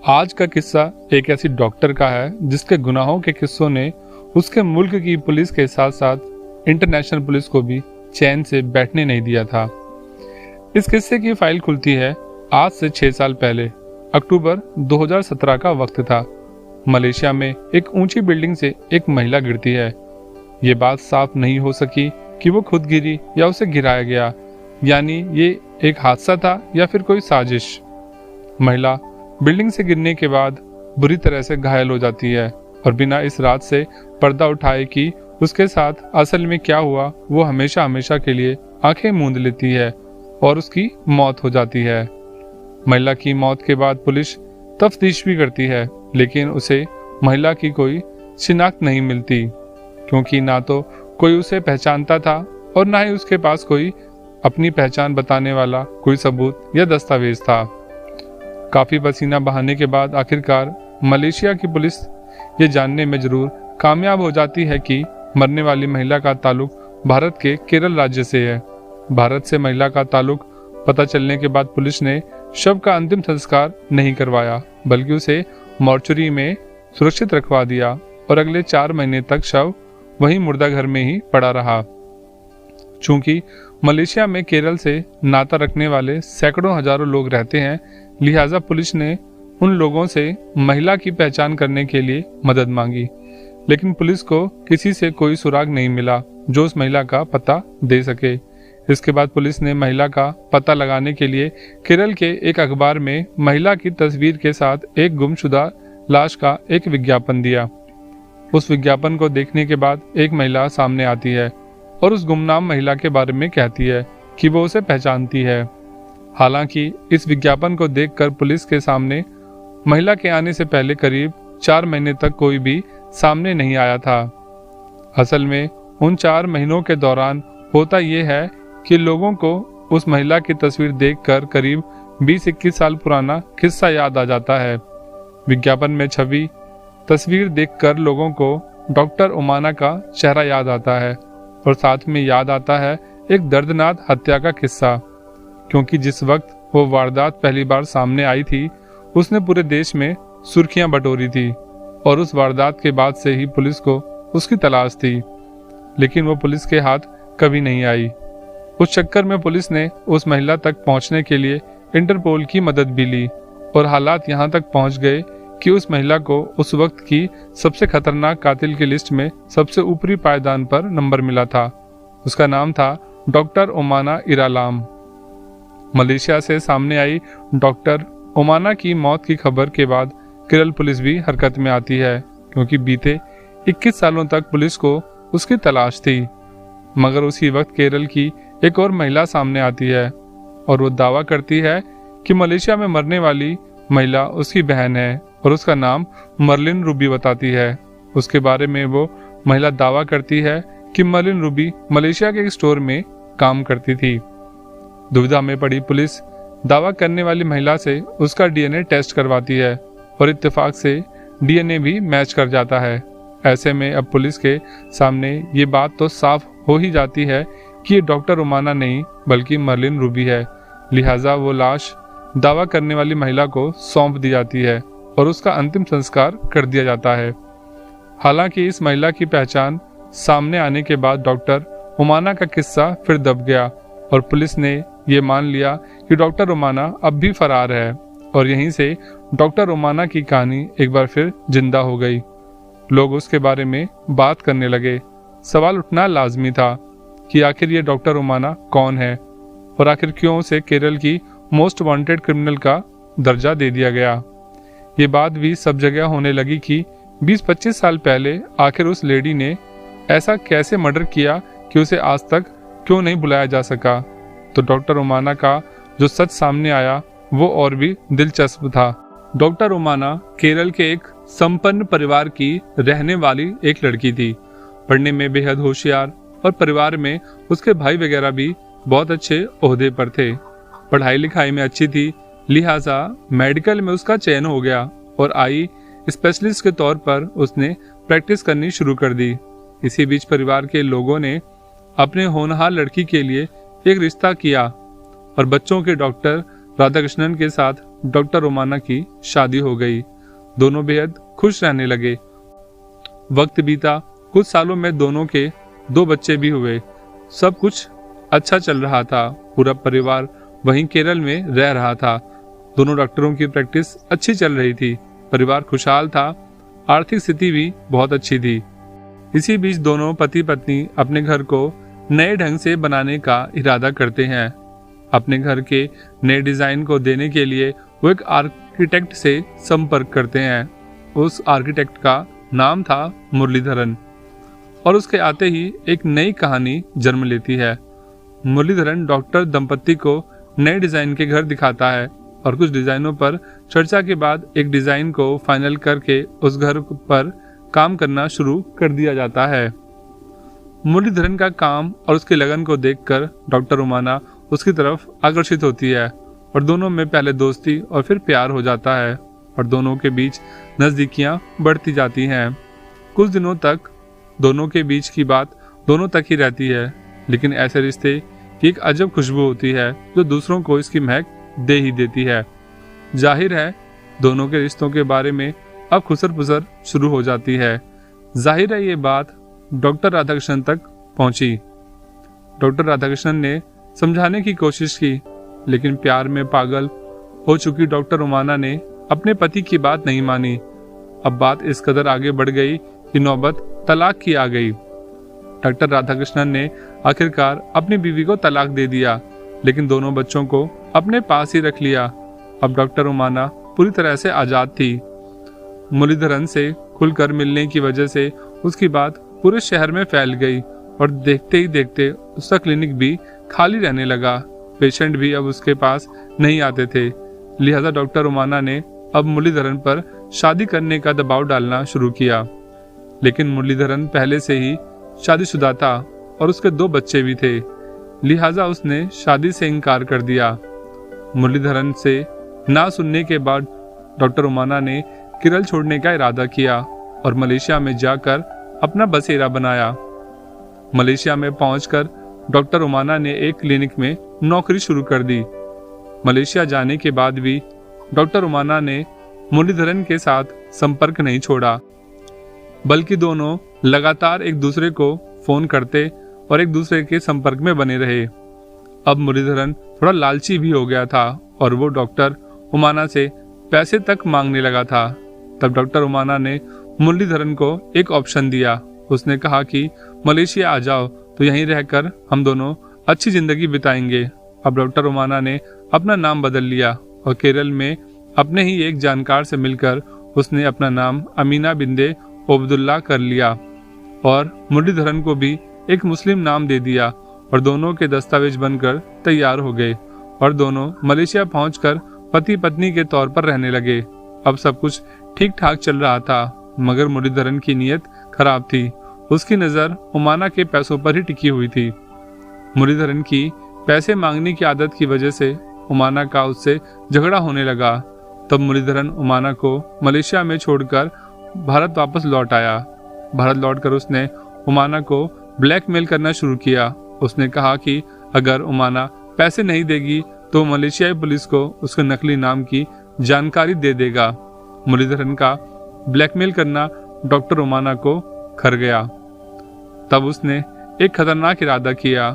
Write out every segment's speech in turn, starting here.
आज का किस्सा एक ऐसी डॉक्टर का है जिसके गुनाहों के किस्सों ने उसके मुल्क की पुलिस के साथ साथ इंटरनेशनल पुलिस को भी चैन से बैठने नहीं दिया था। इस किस्से की फाइल खुलती है आज से 6 साल पहले। अक्टूबर 2017 का वक्त था। मलेशिया में एक ऊंची बिल्डिंग से एक महिला गिरती है। ये बात साफ नहीं हो सकी कि वो खुद गिरी या उसे गिराया गया, यानी ये एक हादसा था या फिर कोई साजिश। महिला बिल्डिंग से गिरने के बाद बुरी तरह से घायल हो जाती है और बिना इस रात से पर्दा उठाए कि उसके साथ असल में क्या हुआ, वो हमेशा हमेशा के लिए आंखें मूंद लेती है और उसकी मौत हो जाती है। महिला की मौत के बाद पुलिस तफ्तीश भी करती है, लेकिन उसे महिला की कोई शिनाख्त नहीं मिलती, क्योंकि ना तो कोई उसे पहचानता था और ना ही उसके पास कोई अपनी पहचान बताने वाला कोई सबूत या दस्तावेज था। काफी पसीना बहाने के बाद आखिरकार मलेशिया की पुलिस ये जानने में जरूर कामयाब हो जाती है कि मरने वाली महिला का ताल्लुक भारत के केरल राज्य से है। भारत से महिला का ताल्लुक पता चलने के बाद पुलिस ने शव का अंतिम संस्कार नहीं करवाया, बल्कि उसे मॉर्चरी में सुरक्षित रखवा दिया और अगले 4 महीने तक शव वहीं मुर्दाघर में ही पड़ा रहा। चूंकि मलेशिया में केरल से नाता रखने वाले सैकड़ों हजारों लोग रहते हैं, लिहाजा पुलिस ने उन लोगों से महिला की पहचान करने के लिए मदद मांगी, लेकिन पुलिस को किसी से कोई सुराग नहीं मिला जो उस महिला का पता दे सके। इसके बाद पुलिस ने महिला का पता लगाने के लिए केरल के एक अखबार में महिला की तस्वीर के साथ एक गुमशुदा लाश का एक विज्ञापन दिया। उस विज्ञापन को देखने के बाद एक महिला सामने आती है और उस गुमनाम महिला के बारे में कहती है कि वो उसे पहचानती है। हालांकि इस विज्ञापन को देखकर पुलिस के सामने महिला के आने से पहले करीब 4 महीने तक कोई भी सामने नहीं आया था। असल में उन 4 महीनों के दौरान होता यह है कि लोगों को उस महिला की तस्वीर देखकर करीब 20-21 साल पुराना किस्सा याद आ जाता है। विज्ञापन में छवि तस्वीर देखकर लोगों को डॉक्टर ओमाना का चेहरा याद आता है और साथ में याद आता है एक दर्दनाक हत्या का किस्सा, क्योंकि जिस वक्त वो वारदात पहली बार सामने आई थी उसने पूरे देश में सुर्खियां बटोरी थी और उस वारदात के बाद से ही पुलिस को उसकी तलाश थी, लेकिन वो पुलिस के हाथ कभी नहीं आई। उस चक्कर में पुलिस ने उस महिला तक पहुंचने के लिए इंटरपोल की मदद भी ली और हालात यहां तक पहुंच गए कि उस महिला को उस वक्त की सबसे खतरनाक कातिल की लिस्ट में सबसे ऊपरी पायदान पर नंबर मिला था। उसका नाम था डॉक्टर ओमाना इरालाम। मलेशिया से सामने आई डॉक्टर ओमाना की मौत की खबर के बाद केरल पुलिस भी हरकत में आती है, क्योंकि बीते 21 सालों तक पुलिस को उसकी तलाश थी। मगर उसी वक्त केरल की एक और महिला सामने आती है और वो दावा करती है कि मलेशिया में मरने वाली महिला उसकी बहन है और उसका नाम मर्लिन रूबी बताती है। उसके बारे में वो महिला दावा करती है कि मर्लिन रूबी मलेशिया के एक स्टोर में काम करती थी। दुविधा में पड़ी पुलिस दावा करने वाली महिला से उसका डीएनए टेस्ट करवाती है और इत्तेफाक से डीएनए भी मैच कर जाता है। ऐसे में अब पुलिस के सामने ये बात तो साफ हो ही जाती है कि ये डॉक्टर ओमाना नहीं बल्कि मर्लिन रूबी है। लिहाजा वो लाश दावा करने वाली महिला को सौंप दी जाती है और उसका अंतिम संस्कार कर दिया जाता है। हालांकि इस महिला की पहचान सामने आने के बाद डॉक्टर ओमाना का किस्सा फिर दब गया और पुलिस ने ये मान लिया कि डॉक्टर ओमाना अब भी फरार है और यहीं से डॉक्टर ओमाना की कहानी एक बार फिर जिंदा हो गई। लोग उसके बारे में बात करने लगे। सवाल उठना लाजमी था कि आखिर ये डॉक्टर ओमाना कौन है और आखिर क्यों उसे केरल की मोस्ट वांटेड क्रिमिनल का दर्जा दे दिया गया। ये बात भी सब जगह होने लगी कि 20-25 साल पहले आखिर उस लेडी ने ऐसा कैसे मर्डर किया कि उसे आज तक क्यों नहीं बुलाया जा सका। तो डॉक्टर ओमाना का जो सच सामने आया वो और भी दिलचस्प था। डॉक्टर ओमाना केरल के एक संपन्न परिवार की रहने वाली एक लड़की थी। पढ़ने में बेहद होशियार और परिवार में उसके भाई वगैरह भी बहुत अच्छे ओहदे पर थे। पढ़ाई लिखाई में अच्छी थी, लिहाजा मेडिकल में उसका चयन हो गया और आई स्पेशलिस्ट के तौर पर उसने प्रैक्टिस करनी शुरू कर दी। इसी बीच परिवार के लोगों ने अपने होनहार लड़की के लिए एक रिश्ता किया और बच्चों के डॉक्टर राधाकृष्णन के साथ डॉक्टर रोमाना की शादी हो गई। दोनों बेहद खुश रहने लगे। वक्त बीता, कुछ सालों में दोनों के 2 बच्चे भी हुए। सब कुछ अच्छा चल रहा था। पूरा परिवार वहीं केरल में रह रहा था। दोनों डॉक्टरों की प्रैक्टिस अच्छी चल रही थी। परिवार खुशहाल था। आर्थिक स्थिति भी बहुत अच्छी थी। इसी बीच दोनों पति पत्नी अपने घर को नए ढंग से बनाने का इरादा करते हैं। अपने घर के नए डिजाइन को देने के लिए वो एक आर्किटेक्ट से संपर्क करते हैं। उस आर्किटेक्ट का नाम था मुरलीधरन और उसके आते ही एक नई कहानी जन्म लेती है। मुरलीधरन डॉक्टर दंपत्ति को नए डिजाइन के घर दिखाता है और कुछ डिजाइनों पर चर्चा के बाद एक डिजाइन को फाइनल करके उस घर पर काम करना शुरू कर दिया जाता है। मुरलीधरन का काम और उसकी लगन को देखकर डॉक्टर रोमाना उसकी तरफ आकर्षित होती है और दोनों में पहले दोस्ती और फिर प्यार हो जाता है और दोनों के बीच नजदीकियां बढ़ती जाती हैं। कुछ दिनों तक दोनों के बीच की बात दोनों तक ही रहती है, लेकिन ऐसे रिश्ते की एक अजब खुशबू होती है जो दूसरों को इसकी महक दे ही देती है। जाहिर है दोनों के रिश्तों के बारे में अब खुसर पुसर शुरू हो जाती है। जाहिर है ये बात डॉक्टर राधाकृष्णन तक पहुंची। डॉक्टर राधाकृष्णन ने समझाने की कोशिश की, लेकिन प्यार में पागल हो चुकी डॉक्टर रोमाना ने अपने पति की बात नहीं मानी। अब बात इस कदर आगे बढ़ गई कि नौबत तलाक की आ गई। डॉक्टर राधाकृष्णन ने आखिरकार अपनी बीवी को तलाक दे दिया, लेकिन दोनों बच्चों को अपने पास ही रख लिया। अब डॉक्टर रोमाना पूरी तरह से आजाद थी। मुरलीधरन से खुलकर मिलने की वजह से उसकी बात पूरे शहर में फैल गई और देखते ही देखते उसका क्लिनिक भी खाली रहने लगा। पेशेंट भी अब उसके पास नहीं आते थे। लिहाजा डॉक्टर रोमाना ने अब मुरलीधरन पर शादी करने का दबाव डालना शुरू किया, लेकिन मुरलीधरन पहले से ही शादीशुदा था और उसके 2 बच्चे भी थे। लिहाजा उसने शादी से इनकार कर दिया। मुरलीधरन से ना सुनने के बाद डॉक्टर रोमाना ने केरल छोड़ने का इरादा किया और मलेशिया में जाकर अपना बसेरा बनाया। मलेशिया में पहुंचकर डॉक्टर रोमाना ने एक क्लिनिक में नौकरी शुरू कर दी। मलेशिया जाने के बाद भी डॉक्टर रोमाना ने मुरलीधरन के साथ संपर्क नहीं छोड़ा, बल्कि दोनों लगातार एक दूसरे को फोन करते और एक दूसरे के संपर्क में बने रहे। अब मुरलीधरन थोड़ा लालची भी हो गया था और वो डॉक्टर रोमाना से पैसे तक मांगने लगा था। तब डॉक्टर रोमाना ने मुरलीधरन को एक ऑप्शन दिया। उसने कहा कि मलेशिया आ जाओ तो यहीं रहकर हम दोनों अच्छी जिंदगी बिताएंगे। अब डॉक्टर रोमाना ने अपना नाम बदल लिया और केरल में अपने ही एक जानकार से मिलकर उसने अपना नाम अमीना बिंदे ओबदुल्ला कर लिया और मुरलीधरन को भी एक मुस्लिम नाम दे दिया और दोनों के दस्तावेज बनकर तैयार हो गए और दोनों मलेशिया पहुंचकर पति पत्नी के तौर पर रहने लगे। अब सब कुछ ठीक ठाक चल रहा था, मगर मुरलीधरन की नीयत खराब थी। उसकी नजर उमाना के पैसों पर ही टिकी हुई थी। मुरलीधरन की पैसे मांगने की आदत की वजह से उमाना का उससे झगड़ा होने लगा। तब मुरलीधरन उमाना को मलेशिया में छोड़कर भारत वापस लौट आया। भारत लौटकर उसने उमाना को ब्लैकमेल करना शुरू किया। उसने कहा कि अगर उमाना पैसे नहीं देगी तो मलेशियाई पुलिस को उसके नकली नाम की जानकारी दे देगा। मुरलीधरन का ब्लैकमेल करना डॉक्टर उमाना को खर गया। तब उसने एक खतरनाक इरादा किया।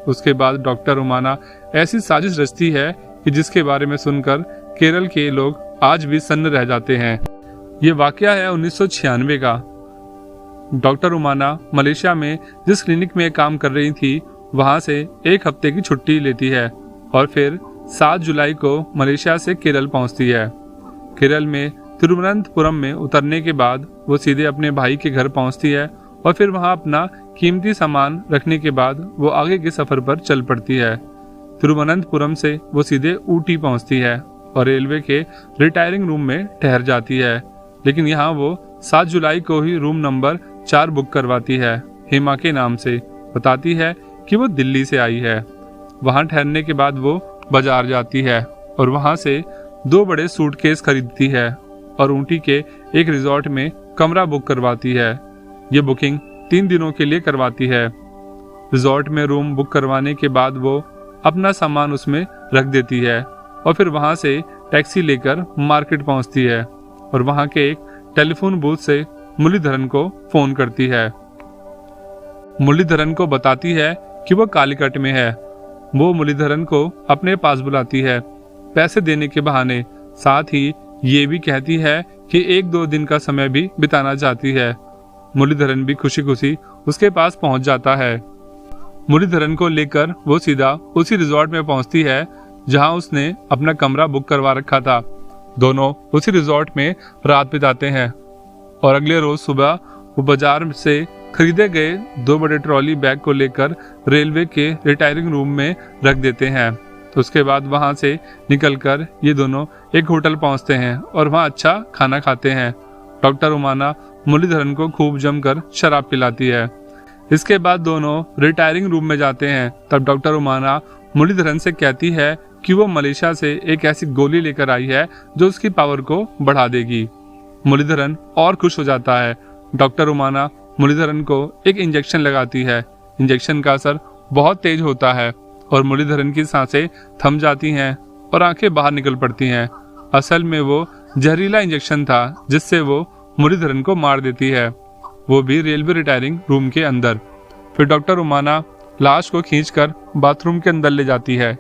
उसके बाद डॉक्टर उमाना ऐसी साजिश रचती है कि जिसके बारे में सुनकर केरल के लोग आज भी सन्न रह जाते हैं। ये वाकया है 1996 का। डॉक्टर उमाना मलेशिया में जिस क्लिनिक में काम कर रही थी वहां से 1 हफ्ते की छुट्टी लेती है और फिर 7 जुलाई को मलेशिया से केरल पहुंचती है। केरल में तिरुवनंतपुरम में उतरने के बाद वो सीधे अपने भाई के घर पहुंचती है और फिर वहां अपना कीमती सामान रखने के बाद वो आगे के सफर पर चल पड़ती है। तिरुवनंतपुरम से वो सीधे ऊटी पहुंचती है और रेलवे के रिटायरिंग रूम में ठहर जाती है, लेकिन यहाँ वो 7 जुलाई को ही रूम नंबर 4 बुक करवाती है। हेमा के नाम से बताती है कि वो दिल्ली से आई है। वहां ठहरने के बाद वो बाजार जाती है और वहां से 2 बड़े सूटकेस खरीदती है और ऊटी के एक रिजॉर्ट में कमरा बुक करवाती है। ये बुकिंग 3 दिनों के लिए करवाती है। रिजॉर्ट में रूम बुक करवाने के बाद वो अपना सामान उसमें रख देती है और फिर वहां से टैक्सी लेकर मार्केट पहुंचती है और वहां के एक टेलीफोन बूथ से मुरलीधरन को फोन करती है। मुरलीधरन को बताती है कि वो कालीकट में है। वो मुरलीधरन को अपने पास बुलाती है पैसे देने के बहाने, साथ ही ये भी कहती है कि 1-2 दिन का समय भी बिताना चाहती है। मुरलीधरन भी खुशी खुशी उसके पास पहुंच जाता है। मुरलीधरन को लेकर वो सीधा उसी रिजॉर्ट में पहुंचती है जहां उसने अपना कमरा बुक करवा रखा था। दोनों उसी रिजॉर्ट में रात बिताते हैं और अगले रोज सुबह वो बाजार से खरीदे गए 2 बड़े ट्रॉली बैग को लेकर रेलवे के रिटायरिंग रूम में रख देते हैं। तो उसके बाद वहां से निकलकर ये दोनों एक होटल पहुंचते हैं और वहां अच्छा खाना खाते हैं। डॉक्टर उमाना मुरलीधरन को खूब जमकर शराब पिलाती है। इसके बाद दोनों रिटायरिंग रूम में जाते हैं। तब डॉक्टर उमाना मुरलीधरन से कहती है कि वो मलेशिया से एक ऐसी गोली लेकर आई है जो उसकी पावर को बढ़ा देगी। मुरलीधरन और खुश हो जाता है। डॉक्टर उमाना मुरलीधरन को एक इंजेक्शन लगाती है। इंजेक्शन का असर बहुत तेज होता है और मुरलीधरन की सांसें थम जाती हैं और आंखें बाहर निकल पड़ती हैं। असल में वो जहरीला इंजेक्शन था जिससे वो मुरलीधरन को मार देती है, वो भी रेलवे रिटायरिंग रूम के अंदर। फिर डॉक्टर उमाना लाश को खींचकर बाथरूम के अंदर ले जाती है।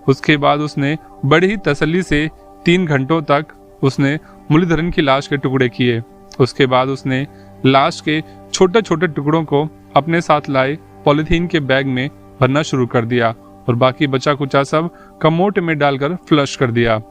उसके बाद उसने बड़ी ही तसल्ली से 3 घंटों तक उसने मुरलीधरन की लाश के टुकड़े किए। उसके बाद उसने लाश के छोटे छोटे टुकड़ों को अपने साथ लाए पॉलीथीन के बैग में भरना शुरू कर दिया और बाकी बचा कुचा सब कमोट में डालकर फ्लश कर दिया।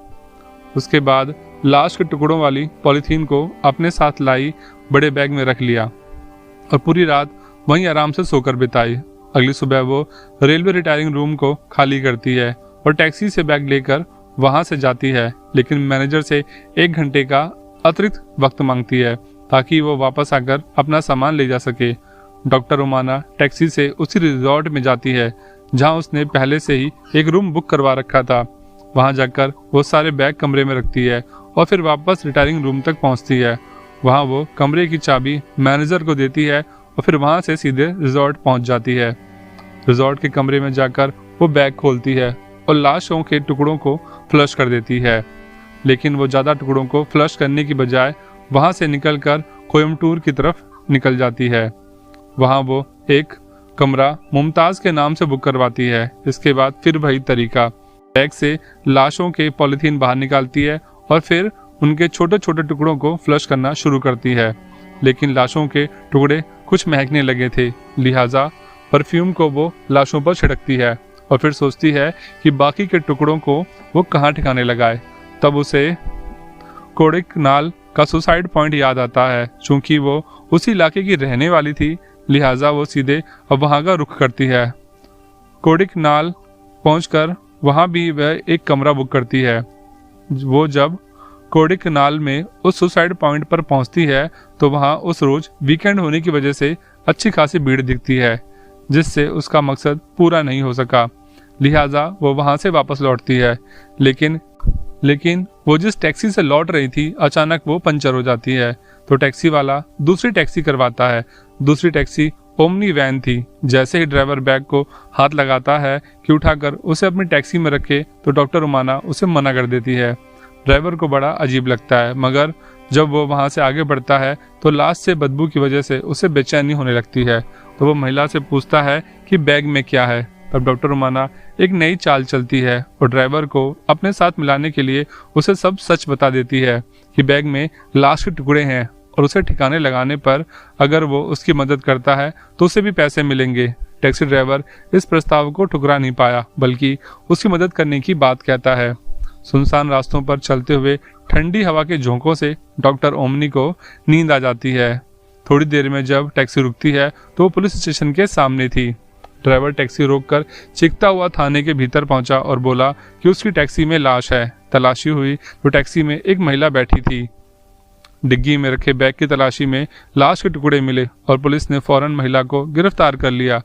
उसके बाद लाश के टुकड़ों वाली पॉलीथीन को अपने साथ लाई बड़े बैग में रख लिया और पूरी रात वहीं आराम से सोकर बिताई। अगली सुबह वो रेलवे रिटायरिंग रूम को खाली करती है और टैक्सी से बैग लेकर वहां से जाती है, लेकिन मैनेजर से 1 घंटे का अतिरिक्त वक्त मांगती है ताकि वो वापस आकर अपना सामान ले जा सके। डॉक्टर उमाना टैक्सी से उसी रिजॉर्ट में जाती है जहां उसने पहले से ही एक रूम बुक करवा रखा था। वहां जाकर वो सारे बैग कमरे में रखती है और फिर वापस रिटायरिंग रूम तक पहुंचती है। वहां वो कमरे की चाबी मैनेजर को देती है और फिर वहां से सीधे रिजॉर्ट पहुंच जाती है। रिजॉर्ट के कमरे में जाकर वो बैग खोलती है और लाशों के टुकड़ों को फ्लश कर देती है, लेकिन वो ज़्यादा टुकड़ों को फ्लश करने की बजाय वहां से निकलकर कोयम्बटूर की तरफ निकल जाती है। वहां वो एक कमरा मुमताज के नाम से बुक करवाती है। इसके बाद फिर वही तरीका, बैग से लाशों के पॉलीथीन बाहर निकालती है और फिर उनके छोटे छोटे टुकड़ों को फ्लश करना शुरू करती है, लेकिन लाशों के टुकड़े कुछ महकने लगे थे, लिहाजा परफ्यूम को वो लाशों पर छिड़कती है और फिर सोचती है कि बाकी के टुकड़ों को वो कहाँ ठिकाने लगाए। तब उसे कोड़िकनाल का सुसाइड पॉइंट याद आता है। चूंकि वो उसी इलाके की रहने वाली थी, लिहाजा वो सीधे अब वहां का रुख करती है। कोड़िकनाल पहुंचकर वहां भी वह एक कमरा बुक करती है। वो जब कोड़िकनाल में उस सुसाइड पॉइंट पर पहुंचती है तो वहां उस रोज वीकेंड होने की वजह से अच्छी खासी भीड़ दिखती है, जिससे उसका मकसद पूरा नहीं हो सका। लिहाजा वो वहां से वापस लौटती है, लेकिन वो जिस टैक्सी से लौट रही थी अचानक वो पंचर हो जाती है। तो टैक्सी वाला दूसरी टैक्सी करवाता है। दूसरी टैक्सी ओमनी वैन थी। जैसे ही ड्राइवर बैग को हाथ लगाता है कि उठाकर उसे अपनी टैक्सी में रखे तो डॉक्टर उमाना उसे मना कर देती है। ड्राइवर को बड़ा अजीब लगता है, मगर जब वो वहां से आगे बढ़ता है तो लाश से बदबू की वजह से उसे बेचैनी होने लगती है। तो वो महिला से पूछता है कि बैग में क्या है। तब डॉक्टर उमाना एक नई चाल चलती है और ड्राइवर को अपने साथ मिलाने के लिए उसे सब सच बता देती है कि बैग में लाश के टुकड़े हैं और उसे ठिकाने लगाने पर अगर वो उसकी मदद करता है तो उसे भी पैसे मिलेंगे। टैक्सी ड्राइवर इस प्रस्ताव को ठुकरा नहीं पाया, बल्कि उसकी मदद करने की बात कहता है। सुनसान रास्तों पर चलते हुए ठंडी हवा के झोंकों से डॉक्टर ओमनी को नींद आ जाती है। थोड़ी देर में जब टैक्सी रुकती है तो वो पुलिस स्टेशन के सामने थी। ड्राइवर टैक्सी रोककर चीखता हुआ थाने के भीतर पहुंचा और बोला कि उसकी टैक्सी में लाश है। तलाशी हुई तो टैक्सी में एक महिला बैठी थी। डिग्गी में रखे बैग की तलाशी में लाश के टुकड़े मिले और पुलिस ने फौरन महिला को गिरफ्तार कर लिया।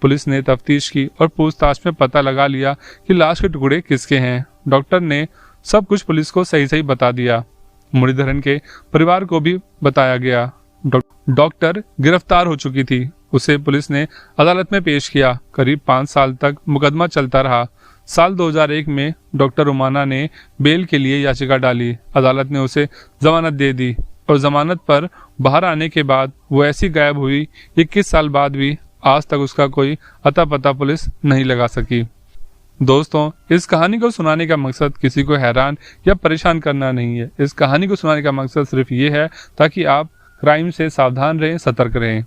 पुलिस ने तफ्तीश की और पूछताछ में पता लगा लिया कि लाश के टुकड़े किसके हैं। डॉक्टर ने सब कुछ पुलिस को सही सही बता दिया। मुरलीधरन के परिवार को भी बताया गया। डॉक्टर गिरफ्तार हो चुकी थी। उसे पुलिस ने अदालत में पेश किया। करीब 5 साल तक मुकदमा चलता रहा। साल 2001 में डॉक्टर रुमाना ने बेल के लिए याचिका डाली। अदालत ने उसे जमानत दे दी और जमानत पर बाहर आने के बाद वो ऐसी गायब हुई 21 साल बाद भी आज तक उसका कोई अता पता पुलिस नहीं लगा सकी। दोस्तों, इस कहानी को सुनाने का मकसद किसी को हैरान या परेशान करना नहीं है। इस कहानी को सुनाने का मकसद सिर्फ ये है ताकि आप क्राइम से सावधान रहें, सतर्क रहें।